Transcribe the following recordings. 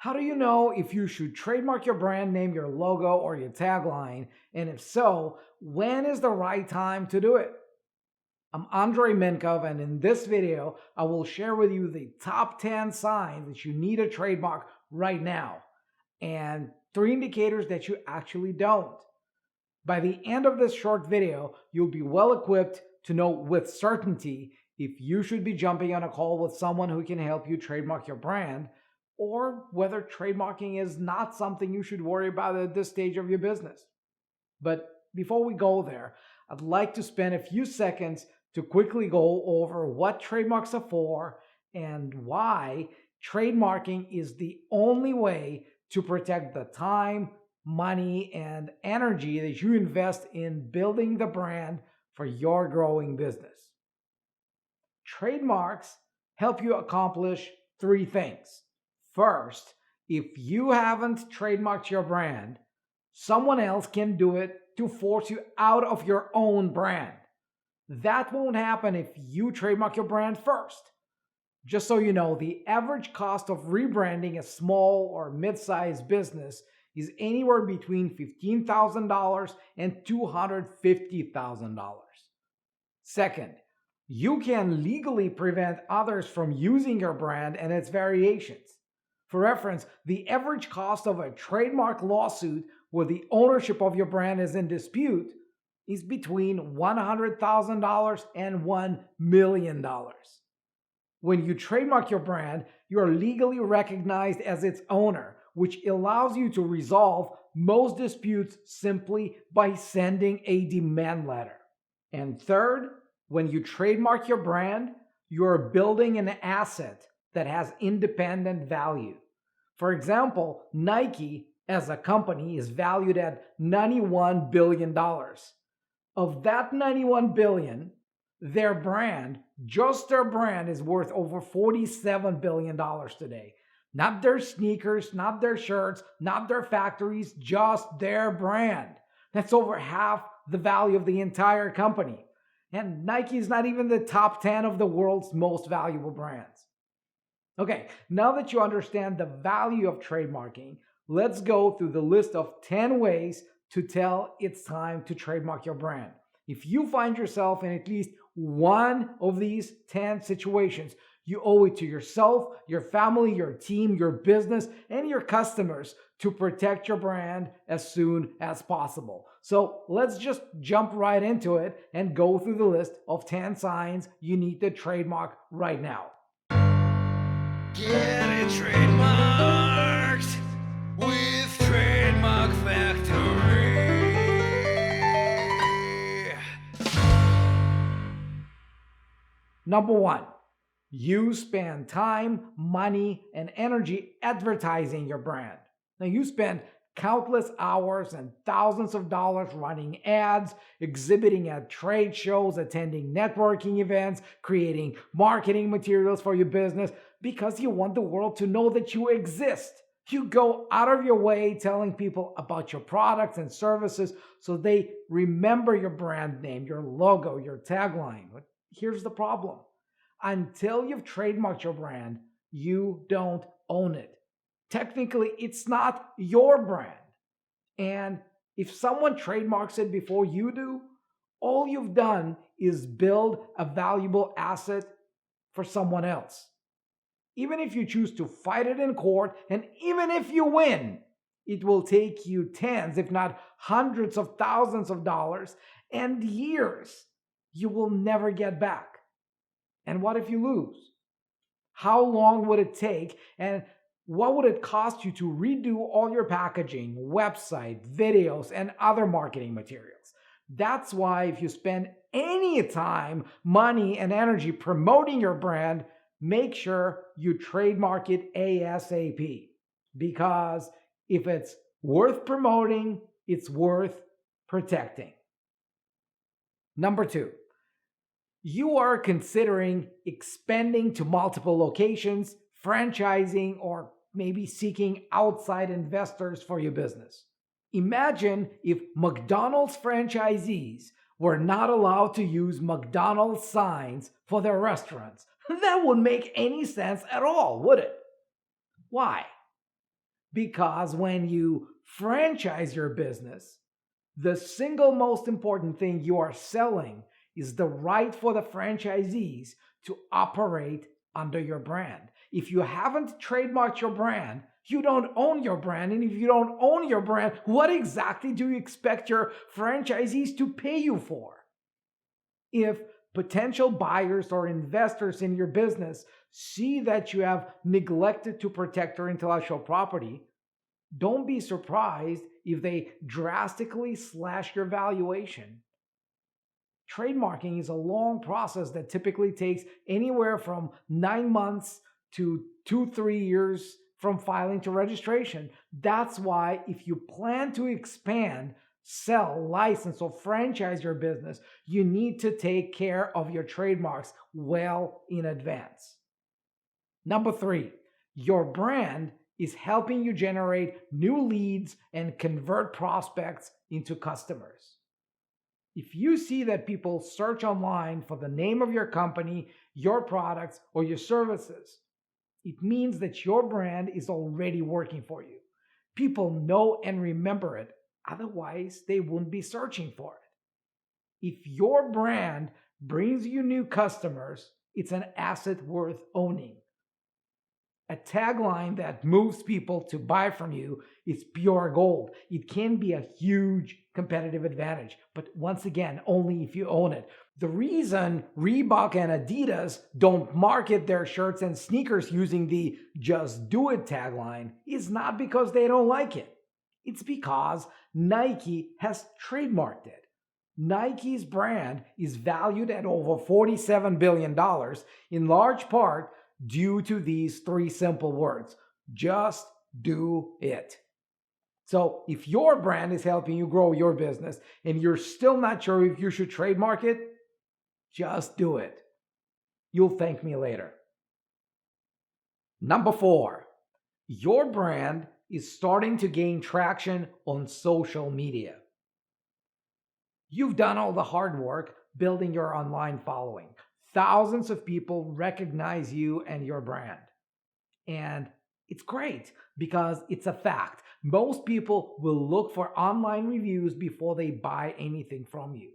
How do you know if you should trademark your brand name, your logo, or your tagline? And if so, when is the right time to do it? I'm Andrei Minkov, and in this video, I will share with you the top 10 signs that you need a trademark right now, and 3 indicators that you actually don't. By the end of this short video, you'll be well equipped to know with certainty if you should be jumping on a call with someone who can help you trademark your brand, or whether trademarking is not something you should worry about at this stage of your business. But before we go there, I'd like to spend a few seconds to quickly go over what trademarks are for and why trademarking is the only way to protect the time, money, and energy that you invest in building the brand for your growing business. Trademarks help you accomplish 3 things. First, if you haven't trademarked your brand, someone else can do it to force you out of your own brand. That won't happen if you trademark your brand first. Just so you know, the average cost of rebranding a small or mid-sized business is anywhere between $15,000 and $250,000. Second, you can legally prevent others from using your brand and its variations. For reference, the average cost of a trademark lawsuit where the ownership of your brand is in dispute is between $100,000 and $1 million. When you trademark your brand, you are legally recognized as its owner, which allows you to resolve most disputes simply by sending a demand letter. And third, when you trademark your brand, you are building an asset that has independent value. For example, Nike as a company is valued at $91 billion. Of that $91 billion, their brand, just their brand, is worth over $47 billion today. Not their sneakers, not their shirts, not their factories, just their brand. That's over half the value of the entire company. And Nike is not even the top 10 of the world's most valuable brands. Okay, now that you understand the value of trademarking, let's go through the list of 10 ways to tell it's time to trademark your brand. If you find yourself in at least one of these 10 situations, you owe it to yourself, your family, your team, your business, and your customers to protect your brand as soon as possible. So let's just jump right into it and go through the list of 10 signs you need to trademark right now. Get it trademarked with Trademark Factory. Number 1, you spend time, money, and energy advertising your brand. Now, you spend countless hours and thousands of dollars running ads, exhibiting at trade shows, attending networking events, creating marketing materials for your business because you want the world to know that you exist. You go out of your way telling people about your products and services so they remember your brand name, your logo, your tagline. But here's the problem. Until you've trademarked your brand, you don't own it. Technically, it's not your brand. And if someone trademarks it before you do, all you've done is build a valuable asset for someone else. Even if you choose to fight it in court, and even if you win, it will take you tens, if not hundreds of thousands of dollars and years you will never get back. And what if you lose? How long would it take, and what would it cost you to redo all your packaging, website, videos, and other marketing materials? That's why if you spend any time, money, and energy promoting your brand, make sure you trademark it ASAP. Because if it's worth promoting, it's worth protecting. Number 2, you are considering expanding to multiple locations, franchising, or maybe seeking outside investors for your business. Imagine if McDonald's franchisees were not allowed to use McDonald's signs for their restaurants. That wouldn't make any sense at all, would it? Why? Because when you franchise your business, the single most important thing you are selling is the right for the franchisees to operate under your brand. If you haven't trademarked your brand, you don't own your brand. And if you don't own your brand, what exactly do you expect your franchisees to pay you for? If potential buyers or investors in your business see that you have neglected to protect your intellectual property, don't be surprised if they drastically slash your valuation. Trademarking is a long process that typically takes anywhere from 9 months to 2-3 years from filing to registration. That's why if you plan to expand, sell, license, or franchise your business, you need to take care of your trademarks well in advance. Number 3, your brand is helping you generate new leads and convert prospects into customers. If you see that people search online for the name of your company, your products, or your services, it means that your brand is already working for you. People know and remember it, otherwise they wouldn't be searching for it. If your brand brings you new customers, it's an asset worth owning. A tagline that moves people to buy from you is pure gold. It can be a huge competitive advantage, but once again, only if you own it. The reason Reebok and Adidas don't market their shirts and sneakers using the "just do it" tagline is not because they don't like it. It's because Nike has trademarked it. Nike's brand is valued at over $47 billion, in large part due to these 3 simple words: just do it. So if your brand is helping you grow your business and you're still not sure if you should trademark it, just do it. You'll thank me later. Number 4, your brand is starting to gain traction on social media. You've done all the hard work building your online following. Thousands of people recognize you and your brand. And it's great because it's a fact. Most people will look for online reviews before they buy anything from you.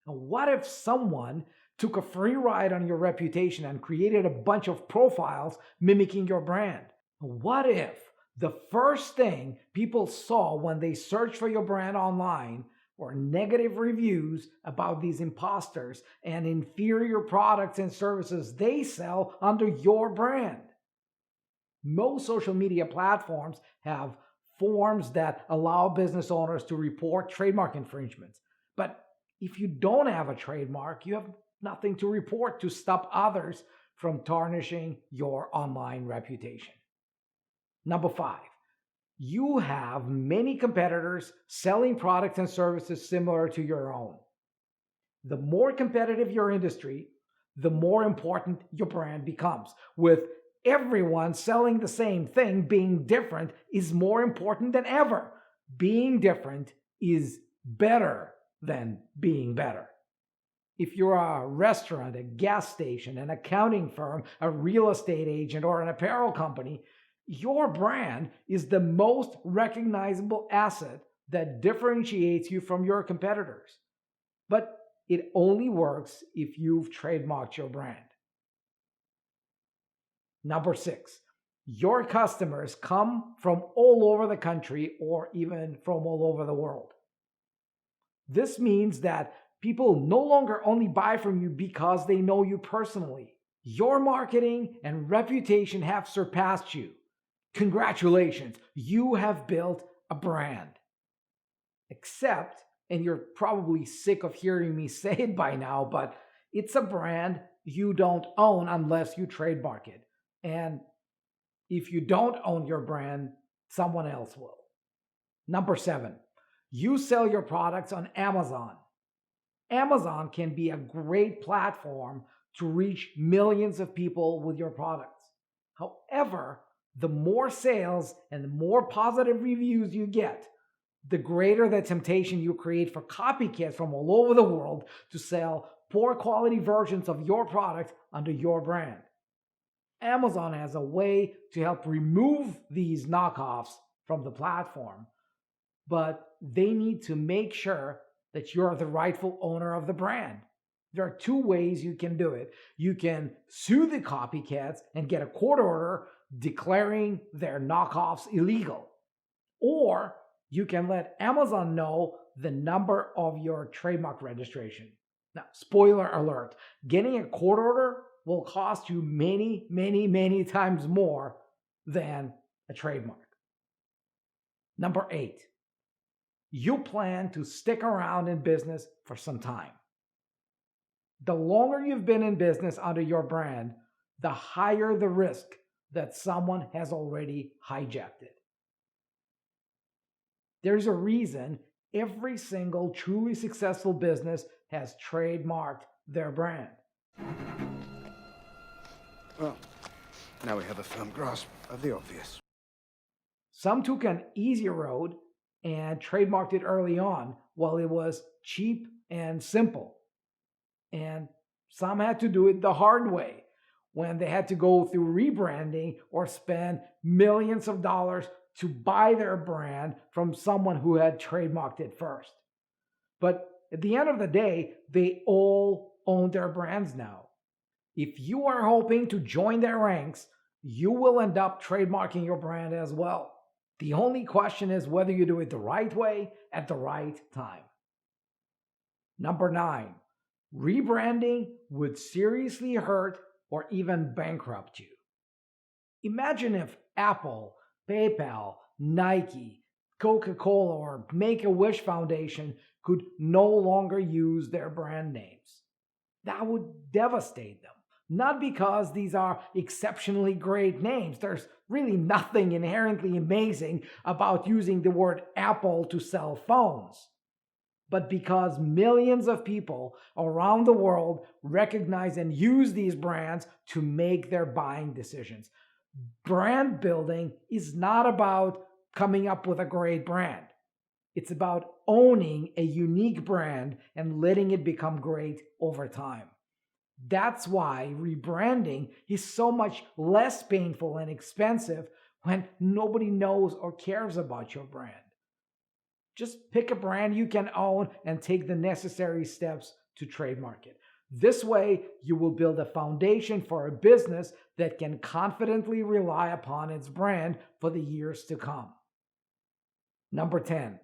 Now, what if someone took a free ride on your reputation and created a bunch of profiles mimicking your brand? What if the first thing people saw when they searched for your brand online or negative reviews about these imposters and inferior products and services they sell under your brand? Most social media platforms have forms that allow business owners to report trademark infringements. But if you don't have a trademark, you have nothing to report to stop others from tarnishing your online reputation. Number 5, you have many competitors selling products and services similar to your own. The more competitive your industry, the more important your brand becomes. With everyone selling the same thing, being different is more important than ever. Being different is better than being better. If you're a restaurant, a gas station, an accounting firm, a real estate agent, or an apparel company, your brand is the most recognizable asset that differentiates you from your competitors. But it only works if you've trademarked your brand. Number 6, your customers come from all over the country or even from all over the world. This means that people no longer only buy from you because they know you personally. Your marketing and reputation have surpassed you. Congratulations, you have built a brand. Except, and you're probably sick of hearing me say it by now, but it's a brand you don't own unless you trademark it. And if you don't own your brand, someone else will. Number 7, you sell your products on Amazon. Amazon can be a great platform to reach millions of people with your products. However, the more sales and the more positive reviews you get, the greater the temptation you create for copycats from all over the world to sell poor quality versions of your product under your brand. Amazon has a way to help remove these knockoffs from the platform, but they need to make sure that you're the rightful owner of the brand. There are two ways you can do it. You can sue the copycats and get a court order declaring their knockoffs illegal. Or you can let Amazon know the number of your trademark registration. Now, spoiler alert, getting a court order will cost you many, many, many times more than a trademark. Number 8, you plan to stick around in business for some time. The longer you've been in business under your brand, the higher the risk that someone has already hijacked it. There's a reason every single truly successful business has trademarked their brand. Well, now we have a firm grasp of the obvious. Some took an easy road and trademarked it early on while it was cheap and simple. And some had to do it the hard way when they had to go through rebranding or spend millions of dollars to buy their brand from someone who had trademarked it first. But at the end of the day, they all own their brands now. If you are hoping to join their ranks, you will end up trademarking your brand as well. The only question is whether you do it the right way at the right time. Number 9, rebranding would seriously hurt or even bankrupt you. Imagine if Apple, PayPal, Nike, Coca-Cola, or Make-A-Wish Foundation could no longer use their brand names. That would devastate them. Not because these are exceptionally great names. There's really nothing inherently amazing about using the word Apple to sell phones. But because millions of people around the world recognize and use these brands to make their buying decisions. Brand building is not about coming up with a great brand. It's about owning a unique brand and letting it become great over time. That's why rebranding is so much less painful and expensive when nobody knows or cares about your brand. Just pick a brand you can own and take the necessary steps to trademark it. This way, you will build a foundation for a business that can confidently rely upon its brand for the years to come. Number 10,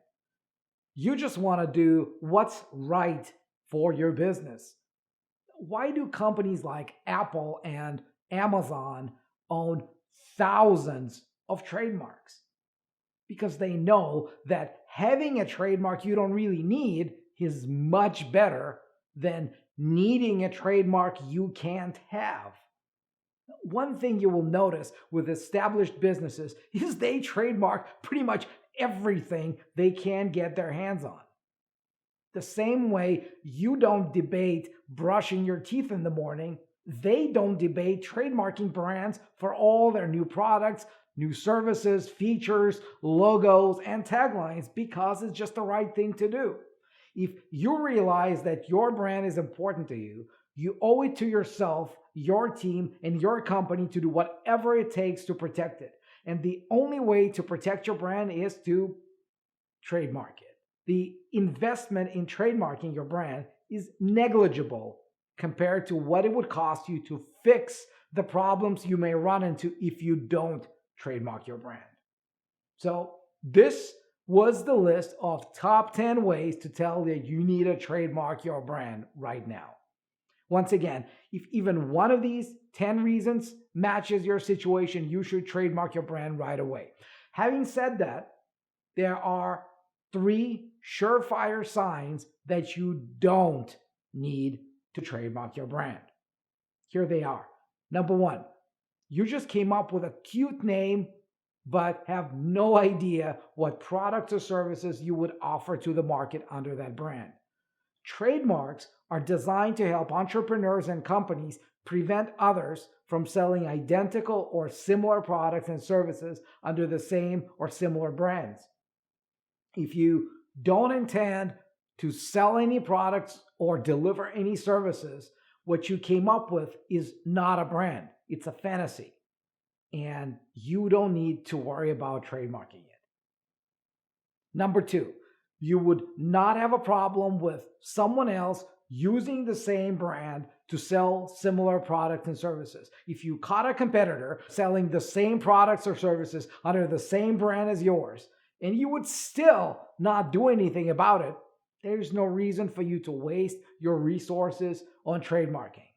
you just want to do what's right for your business. Why do companies like Apple and Amazon own thousands of trademarks? Because they know that having a trademark you don't really need is much better than needing a trademark you can't have. One thing you will notice with established businesses is they trademark pretty much everything they can get their hands on. The same way you don't debate brushing your teeth in the morning, they don't debate trademarking brands for all their new products, new services, features, logos, and taglines because it's just the right thing to do. If you realize that your brand is important to you, you owe it to yourself, your team, and your company to do whatever it takes to protect it. And the only way to protect your brand is to trademark it. The investment in trademarking your brand is negligible compared to what it would cost you to fix the problems you may run into if you don't trademark your brand. So this was the list of top 10 ways to tell that you need to trademark your brand right now. Once again, if even one of these 10 reasons matches your situation, you should trademark your brand right away. Having said that, there are 3 surefire signs that you don't need to trademark your brand. Here they are. Number 1, you just came up with a cute name but have no idea what products or services you would offer to the market under that brand. Trademarks are designed to help entrepreneurs and companies prevent others from selling identical or similar products and services under the same or similar brands. If you don't intend to sell any products or deliver any services, what you came up with is not a brand. it's a fantasy, and you don't need to worry about trademarking it. Number two, you would not have a problem with someone else using the same brand to sell similar products and services. If you caught a competitor selling the same products or services under the same brand as yours, and you would still not do anything about it, there's no reason for you to waste your resources on trademarking.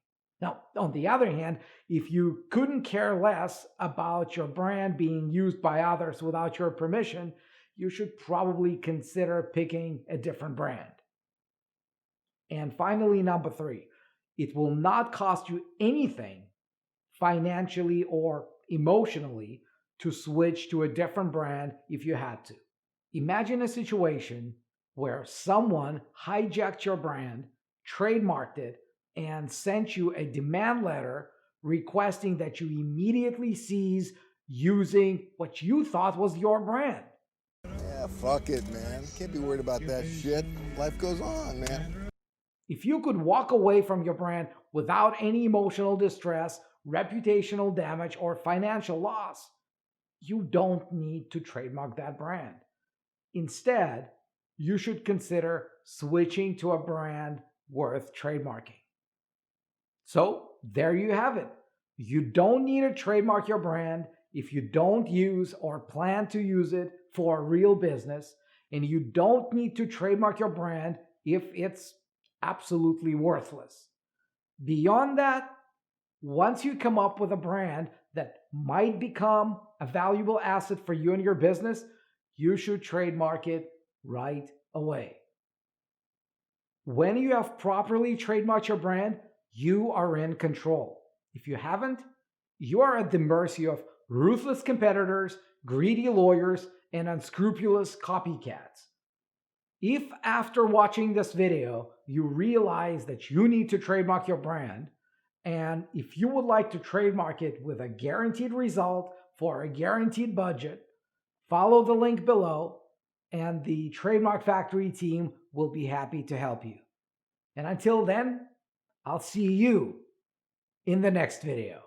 Now, on the other hand, if you couldn't care less about your brand being used by others without your permission, you should probably consider picking a different brand. And finally, number three, it will not cost you anything financially or emotionally to switch to a different brand if you had to. Imagine a situation where someone hijacked your brand, trademarked it, and sent you a demand letter requesting that you immediately cease using what you thought was your brand. Yeah, fuck it, man. Can't be worried about that shit. Life goes on, man. If you could walk away from your brand without any emotional distress, reputational damage, or financial loss, you don't need to trademark that brand. Instead, you should consider switching to a brand worth trademarking. So, there you have it. You don't need to trademark your brand if you don't use or plan to use it for a real business, and you don't need to trademark your brand if it's absolutely worthless. Beyond that, once you come up with a brand that might become a valuable asset for you and your business, you should trademark it right away. When you have properly trademarked your brand, you are in control. If you haven't, you are at the mercy of ruthless competitors, greedy lawyers, and unscrupulous copycats. If after watching this video, you realize that you need to trademark your brand, and if you would like to trademark it with a guaranteed result for a guaranteed budget, follow the link below, and the Trademark Factory team will be happy to help you. And until then, I'll see you in the next video.